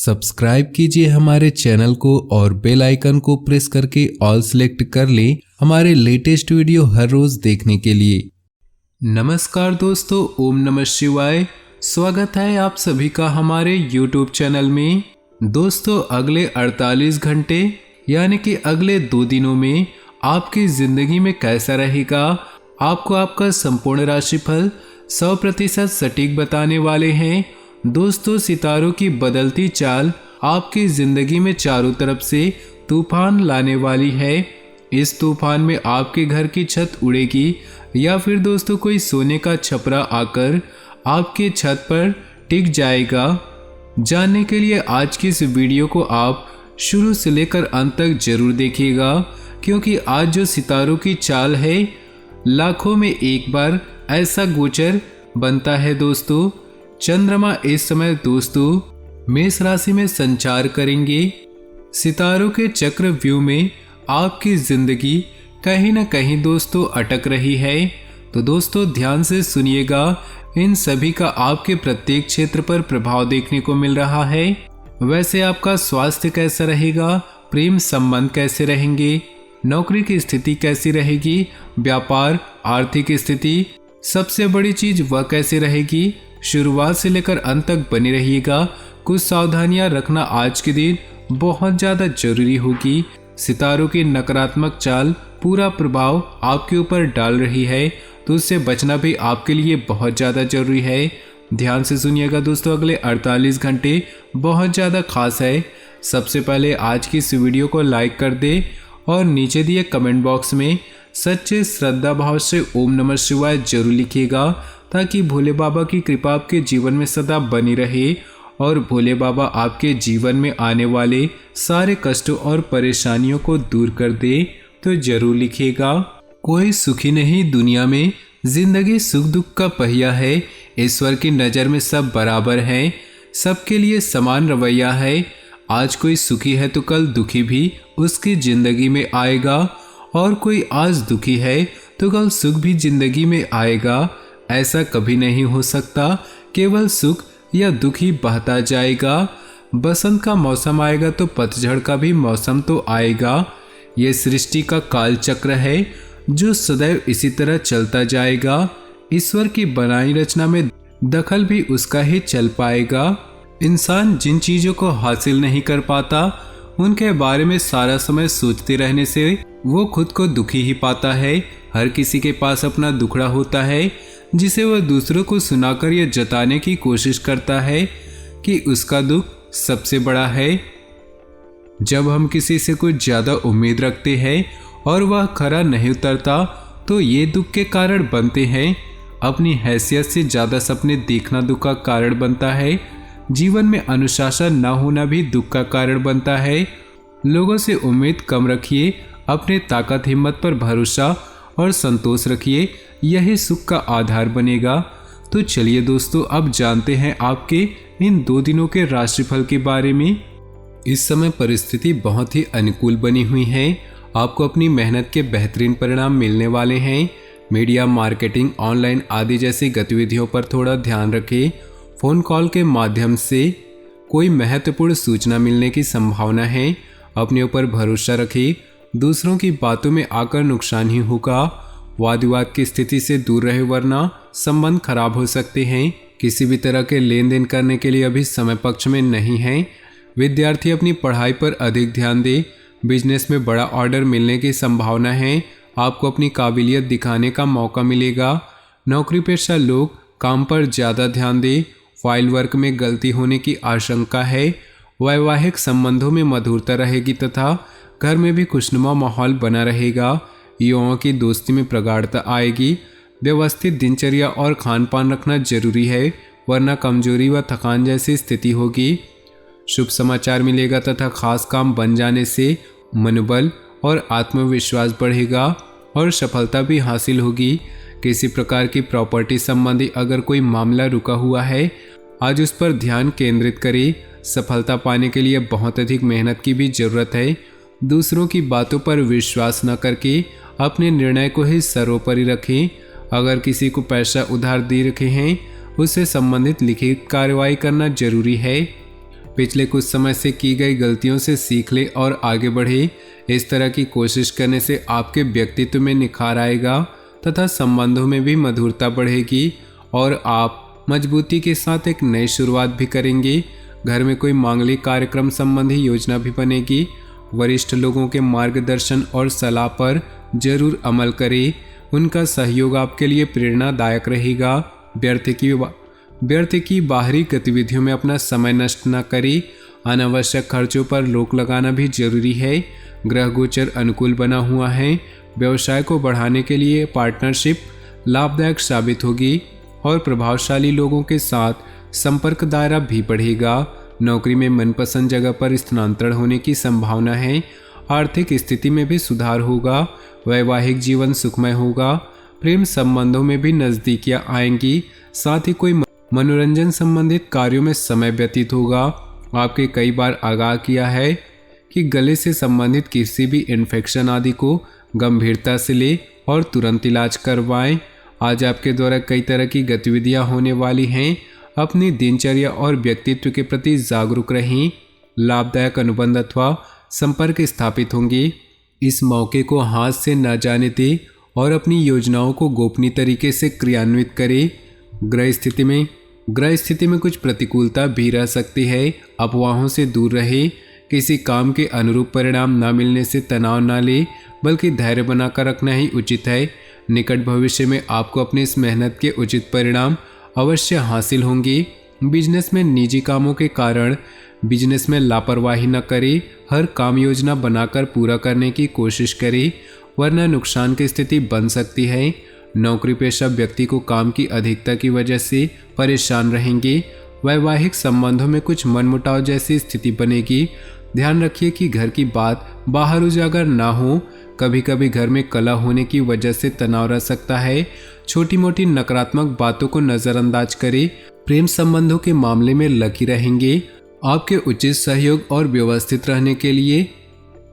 Subscribe कीजिए हमारे channel को और बेल आइकन को प्रेस करके ऑल सेलेक्ट कर लें हमारे लेटेस्ट वीडियो हर रोज देखने के लिए। नमस्कार दोस्तों, ओम नमः शिवाय। स्वागत है आप सभी का हमारे YouTube चैनल में। दोस्तों, अगले 48 घंटे यानी कि अगले 2 दिनों में आपकी जिंदगी में कैसा रहेगा, आपको आपका संपूर्ण राशिफल 100% सटीक बताने वाले हैं। दोस्तों, सितारों की बदलती चाल आपकी जिंदगी में चारों तरफ से तूफान लाने वाली है। इस तूफान में आपके घर की छत उड़ेगी या फिर दोस्तों कोई सोने का छपरा आकर आपके छत पर टिक जाएगा। जानने के लिए आज की इस वीडियो को आप शुरू से लेकर अंत तक जरूर देखिएगा, क्योंकि आज जो सितारों की चाल है लाखों में एक बार ऐसा गोचर बनता है। दोस्तों, चंद्रमा इस समय दोस्तों मेष राशि में संचार करेंगे। सितारों के चक्रव्यूह में आपकी जिंदगी कहीं ना कहीं दोस्तों अटक रही है, तो दोस्तों ध्यान से सुनिएगा। इन सभी का आपके प्रत्येक क्षेत्र पर प्रभाव देखने को मिल रहा है। वैसे आपका स्वास्थ्य कैसा रहेगा, प्रेम संबंध कैसे रहेंगे, नौकरी की स्थिति कैसी रहेगी, व्यापार आर्थिक स्थिति, सबसे बड़ी चीज वह कैसी रहेगी, शुरुआत से लेकर अंत तक बने रहिएगा। कुछ सावधानियां रखना आज के दिन बहुत ज्यादा जरूरी होगी। सितारों की नकारात्मक चाल पूरा प्रभाव आपके ऊपर डाल रही है, तो उससे बचना भी आपके लिए बहुत ज्यादा जरूरी है। ध्यान से सुनिएगा दोस्तों, अगले 48 घंटे बहुत ज्यादा खास है। सबसे पहले आज की इस वीडियो को लाइक कर दे और नीचे दिए कमेंट बॉक्स में सच्चे श्रद्धा भाव से ओम नमः शिवाय जरूर लिखिएगा, ताकि भोले बाबा की कृपा आपके जीवन में सदा बनी रहे और भोले बाबा आपके जीवन में आने वाले सारे कष्टों और परेशानियों को दूर कर दे। तो जरूर लिखिएगा। कोई सुखी नहीं दुनिया में, जिंदगी सुख दुख का पहिया है। ईश्वर की नज़र में सब बराबर हैं, सबके लिए समान रवैया है। आज कोई सुखी है तो कल दुखी भी उसकी जिंदगी में आएगा, और कोई आज दुखी है तो कल सुख भी जिंदगी में आएगा। ऐसा कभी नहीं हो सकता, केवल सुख या दुख ही बहता जाएगा। बसंत का मौसम आएगा तो पतझड़ का भी मौसम तो आएगा। ये सृष्टि का काल चक्र है जो सदैव इसी तरह चलता जाएगा। ईश्वर की बनाई रचना में दखल भी उसका ही चल पाएगा। इंसान जिन चीजों को हासिल नहीं कर पाता उनके बारे में सारा समय सोचते रहने से वो खुद को दुखी ही पाता है। हर किसी के पास अपना दुखड़ा होता है, जिसे वह दूसरों को सुनाकर यह जताने की कोशिश करता है कि उसका दुख सबसे बड़ा है। जब हम किसी से कुछ ज्यादा उम्मीद रखते हैं और वह खरा नहीं उतरता, तो ये दुख के कारण बनते हैं। अपनी हैसियत से ज्यादा सपने देखना दुख का कारण बनता है। जीवन में अनुशासन न होना भी दुख का कारण बनता है। लोगों से उम्मीद कम रखिए, अपने ताकत हिम्मत पर भरोसा और संतोष रखिए, यही सुख का आधार बनेगा। तो चलिए दोस्तों, अब जानते हैं आपके इन 2 दिनों के राशिफल के बारे में। इस समय परिस्थिति बहुत ही अनुकूल बनी हुई है। आपको अपनी मेहनत के बेहतरीन परिणाम मिलने वाले हैं। मीडिया, मार्केटिंग, ऑनलाइन आदि जैसी गतिविधियों पर थोड़ा ध्यान रखें। फ़ोन कॉल के माध्यम से कोई महत्वपूर्ण सूचना मिलने की संभावना है। अपने ऊपर भरोसा रखें, दूसरों की बातों में आकर नुकसान ही होगा। वाद विवाद की स्थिति से दूर रहे, वरना संबंध खराब हो सकते हैं। किसी भी तरह के लेन देन करने के लिए अभी समय पक्ष में नहीं है। विद्यार्थी अपनी पढ़ाई पर अधिक ध्यान दे। बिजनेस में बड़ा ऑर्डर मिलने की संभावना है। आपको अपनी काबिलियत दिखाने का मौका मिलेगा। नौकरी पेशा लोग काम पर ज़्यादा ध्यान दें। फाइल वर्क में गलती होने की आशंका है। वैवाहिक संबंधों में मधुरता रहेगी तथा घर में भी खुशनुमा माहौल बना रहेगा। युवाओं की दोस्ती में प्रगाढ़ता आएगी। व्यवस्थित दिनचर्या और खान पान रखना जरूरी है, वरना कमजोरी व थकान जैसी स्थिति होगी। शुभ समाचार मिलेगा तथा खास काम बन जाने से मनोबल और आत्मविश्वास बढ़ेगा और सफलता भी हासिल होगी। किसी प्रकार की प्रॉपर्टी संबंधी अगर कोई मामला रुका हुआ है, आज उस पर ध्यान केंद्रित करें। सफलता पाने के लिए बहुत अधिक मेहनत की भी जरूरत है। दूसरों की बातों पर विश्वास न करके अपने निर्णय को ही सर्वोपरि रखें। अगर किसी को पैसा उधार दे रखे हैं, उससे संबंधित लिखित कार्रवाई करना जरूरी है। पिछले कुछ समय से की गई गलतियों से सीख ले और आगे बढ़े। इस तरह की कोशिश करने से आपके व्यक्तित्व में निखार आएगा तथा संबंधों में भी मधुरता बढ़ेगी और आप मजबूती के साथ एक नई शुरुआत भी करेंगे। घर में कोई मांगलिक कार्यक्रम संबंधी योजना भी बनेगी। वरिष्ठ लोगों के मार्गदर्शन और सलाह पर जरूर अमल करें। उनका सहयोग आपके लिए प्रेरणादायक रहेगा। व्यर्थ की बाहरी गतिविधियों में अपना समय नष्ट न करें। अनावश्यक खर्चों पर रोक लगाना भी जरूरी है। ग्रह गोचर अनुकूल बना हुआ है। व्यवसाय को बढ़ाने के लिए पार्टनरशिप लाभदायक साबित होगी और प्रभावशाली लोगों के साथ संपर्क दायरा भी बढ़ेगा। नौकरी में मनपसंद जगह पर स्थानांतरण होने की संभावना है। आर्थिक स्थिति में भी सुधार होगा। वैवाहिक जीवन सुखमय होगा। प्रेम संबंधों में भी नजदीकियां आएंगी। साथ ही कोई मनोरंजन संबंधित कार्यों में समय व्यतीत होगा। आपके कई बार आगाह किया है कि गले से संबंधित किसी भी इन्फेक्शन आदि को गंभीरता से ले और तुरंत इलाज करवाएं। आज आपके द्वारा कई तरह की गतिविधियां होने वाली हैं। अपनी दिनचर्या और व्यक्तित्व के प्रति जागरूक रहें। लाभदायक अनुबंध अथवा संपर्क स्थापित होंगे। इस मौके को हाथ से न जाने दें और अपनी योजनाओं को गोपनीय तरीके से क्रियान्वित करें। ग्रह स्थिति में कुछ प्रतिकूलता भी रह सकती है। अफवाहों से दूर रहे। किसी काम के अनुरूप परिणाम न मिलने से तनाव न ले, बल्कि धैर्य बनाकर रखना ही उचित है। निकट भविष्य में आपको अपनी इस मेहनत के उचित परिणाम अवश्य हासिल होंगे। बिजनेस में निजी कामों के कारण बिजनेस में लापरवाही न करें। हर काम योजना बनाकर पूरा करने की कोशिश करें, वरना नुकसान की स्थिति बन सकती है। नौकरी पेशा व्यक्ति को काम की अधिकता की वजह से परेशान रहेंगे। वैवाहिक संबंधों में कुछ मनमुटाव जैसी स्थिति बनेगी। ध्यान रखिए कि घर की बात बाहर उजागर ना हो। कभी कभी घर में कलह होने की वजह से तनाव रह सकता है। छोटी मोटी नकारात्मक बातों को नज़रअंदाज करें। प्रेम संबंधों के मामले में लकी रहेंगे। आपके उचित सहयोग और व्यवस्थित रहने के लिए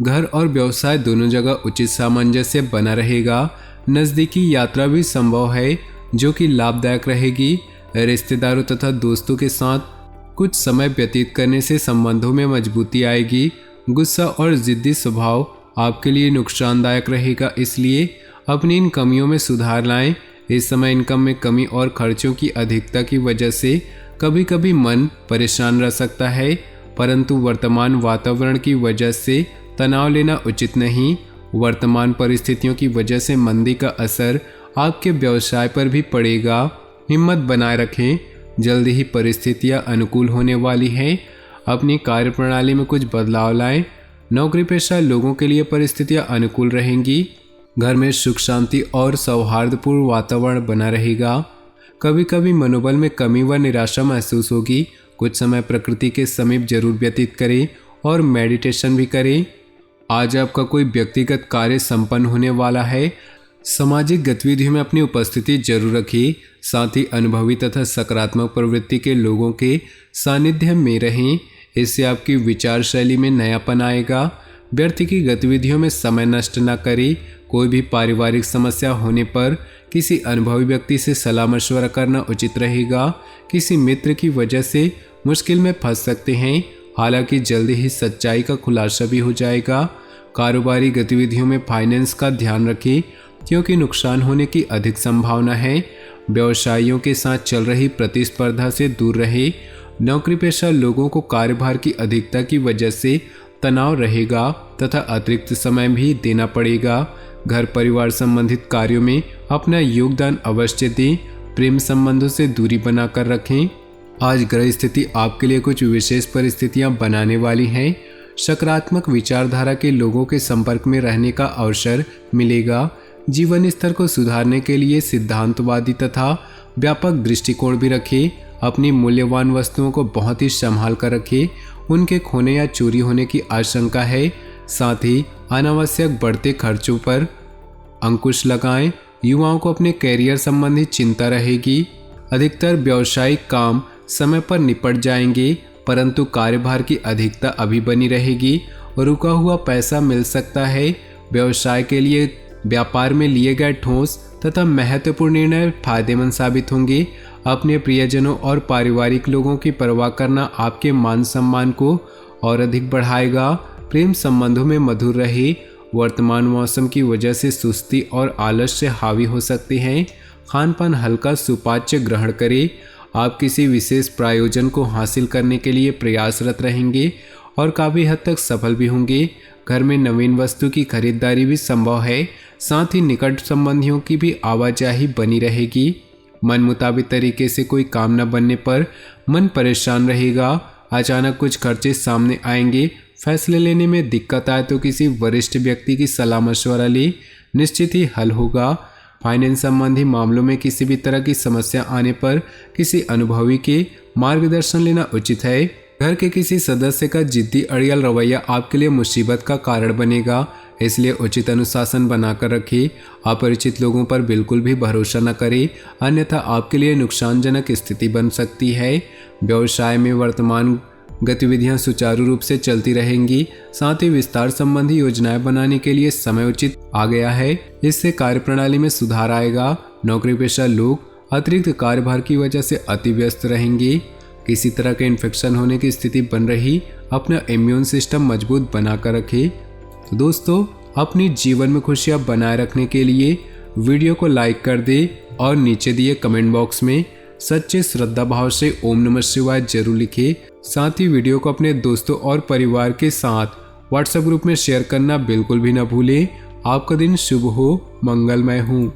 घर और व्यवसाय दोनों जगह उचित सामंजस्य बना रहेगा। नज़दीकी यात्रा भी संभव है जो कि लाभदायक रहेगी। रिश्तेदारों तथा दोस्तों के साथ कुछ समय व्यतीत करने से संबंधों में मजबूती आएगी। गुस्सा और जिद्दी स्वभाव आपके लिए नुकसानदायक रहेगा, इसलिए अपनी इन कमियों में सुधार लाएं। इस समय इनकम में कमी और खर्चों की अधिकता की वजह से कभी कभी मन परेशान रह सकता है, परंतु वर्तमान वातावरण की वजह से तनाव लेना उचित नहीं। वर्तमान परिस्थितियों की वजह से मंदी का असर आपके व्यवसाय पर भी पड़ेगा। हिम्मत बनाए रखें। जल्दी ही परिस्थितियां अनुकूल होने वाली हैं। अपनी कार्यप्रणाली में कुछ बदलाव लाएं। नौकरी पेशा लोगों के लिए परिस्थितियां अनुकूल रहेंगी। घर में सुख शांति और सौहार्दपूर्ण वातावरण बना रहेगा। कभी कभी मनोबल में कमी व निराशा महसूस होगी। कुछ समय प्रकृति के समीप जरूर व्यतीत करें और मेडिटेशन भी करें। आज आपका कोई व्यक्तिगत कार्य संपन्न होने वाला है। सामाजिक गतिविधियों में अपनी उपस्थिति जरूर रखें। साथ ही अनुभवी तथा सकारात्मक प्रवृत्ति के लोगों के सानिध्य में रहें। इससे आपकी विचार शैली में नयापन आएगा। व्यर्थ की गतिविधियों में समय नष्ट न करें। कोई भी पारिवारिक समस्या होने पर किसी अनुभवी व्यक्ति से सलाह मशवरा करना उचित रहेगा। किसी मित्र की वजह से मुश्किल में फंस सकते हैं, हालांकि जल्दी ही सच्चाई का खुलासा भी हो जाएगा। कारोबारी गतिविधियों में फाइनेंस का ध्यान रखें, क्योंकि नुकसान होने की अधिक संभावना है। व्यवसायियों के साथ चल रही प्रतिस्पर्धा से दूर रहे। नौकरी पेशा लोगों को कार्यभार की अधिकता की वजह से तनाव रहेगा तथा अतिरिक्त समय भी देना पड़ेगा। घर परिवार संबंधित कार्यों में अपना योगदान अवश्य दें। प्रेम संबंधों से दूरी बनाकर रखें। आज ग्रह स्थिति आपके लिए कुछ विशेष परिस्थितियां बनाने वाली हैं। सकारात्मक विचारधारा के लोगों के संपर्क में रहने का अवसर मिलेगा। जीवन स्तर को सुधारने के लिए सिद्धांतवादी तथा व्यापक दृष्टिकोण भी रखें। अपनी मूल्यवान वस्तुओं को बहुत ही संभाल कर रखें। उनके खोने या चोरी होने की आशंका है। साथ ही अनावश्यक बढ़ते खर्चों पर अंकुश लगाएं। युवाओं को अपने कैरियर संबंधी चिंता रहेगी। अधिकतर व्यावसायिक काम समय पर निपट जाएंगे, परंतु कार्यभार की अधिकता अभी बनी रहेगी। रुका हुआ पैसा मिल सकता है। व्यवसाय के लिए व्यापार में लिए गए ठोस तथा महत्वपूर्ण निर्णय फायदेमंद साबित होंगे। अपने प्रियजनों और पारिवारिक लोगों की परवाह करना आपके मान सम्मान को और अधिक बढ़ाएगा। प्रेम संबंधों में मधुर रहे। वर्तमान मौसम की वजह से सुस्ती और आलस्य हावी हो सकते हैं। खान पान हल्का सुपाच्य ग्रहण करें। आप किसी विशेष प्रयोजन को हासिल करने के लिए प्रयासरत रहेंगे और काफ़ी हद तक सफल भी होंगे। घर में नवीन वस्तु की खरीदारी भी संभव है। साथ ही निकट संबंधियों की भी आवाजाही बनी रहेगी। मन मुताबिक तरीके से कोई काम न बनने पर मन परेशान रहेगा। अचानक कुछ खर्चे सामने आएंगे। फैसले लेने में दिक्कत आए तो किसी वरिष्ठ व्यक्ति की सलाह मशवरा ले, निश्चित ही हल होगा। फाइनेंस संबंधी मामलों में किसी भी तरह की समस्या आने पर किसी अनुभवी के मार्गदर्शन लेना उचित है। घर के किसी सदस्य का जिद्दी अड़ियल रवैया आपके लिए मुसीबत का कारण बनेगा, इसलिए उचित अनुशासन बनाकर रखें। अपरिचित लोगों पर बिल्कुल भी भरोसा न करें, अन्यथा आपके लिए नुकसानजनक स्थिति बन सकती है। व्यवसाय में वर्तमान गतिविधियां सुचारू रूप से चलती रहेंगी। साथ ही विस्तार संबंधी योजनाएं बनाने के लिए समय उचित आ गया है। इससे कार्यप्रणाली में सुधार आएगा। नौकरी पेशा लोग अतिरिक्त कार्यभार की वजह से अति व्यस्त रहेंगे। किसी तरह के इन्फेक्शन होने की स्थिति बन रही, अपना इम्यून सिस्टम मजबूत बनाकर रखें। तो दोस्तों, अपनी जीवन में खुशियां बनाए रखने के लिए वीडियो को लाइक कर दे और नीचे दिए कमेंट बॉक्स में सच्चे श्रद्धा भाव से ओम नमः शिवाय जरूर लिखें। साथ ही वीडियो को अपने दोस्तों और परिवार के साथ व्हाट्सएप ग्रुप में शेयर करना बिल्कुल भी न भूलें। आपका दिन शुभ हो, मंगलमय हो।